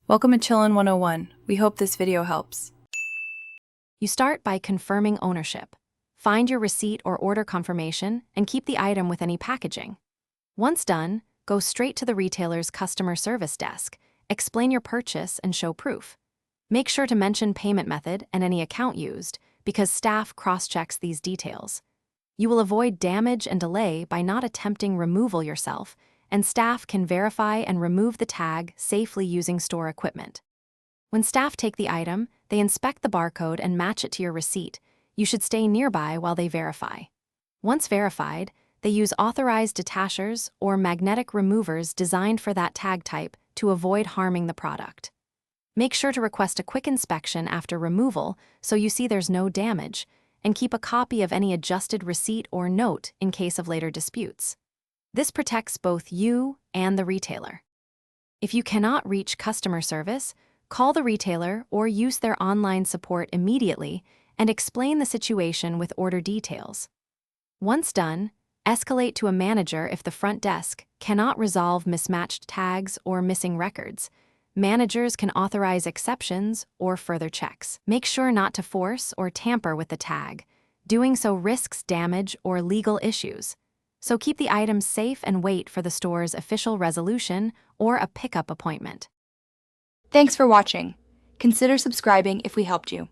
Welcome to Chillin' 101. We hope this video helps. You start by confirming ownership. Find your receipt or order confirmation and keep the item with any packaging. Once done, go straight to the retailer's customer service desk, explain your purchase and show proof. Make sure to mention payment method and any account used, because staff cross-checks these details. You will avoid damage and delay by not attempting removal yourself, and staff can verify and remove the tag safely using store equipment. When staff take the item, they inspect the barcode and match it to your receipt. You should stay nearby while they verify. Once verified, they use authorized detachers or magnetic removers designed for that tag type to avoid harming the product. Make sure to request a quick inspection after removal so you see there's no damage, and keep a copy of any adjusted receipt or note in case of later disputes. This protects both you and the retailer. If you cannot reach customer service, call the retailer or use their online support immediately and explain the situation with order details. Once done, escalate to a manager if the front desk cannot resolve mismatched tags or missing records. Managers can authorize exceptions or further checks. Make sure not to force or tamper with the tag. Doing so risks damage or legal issues. So keep the items safe and wait for the store's official resolution or a pickup appointment. Thanks for watching. Consider subscribing if we helped you.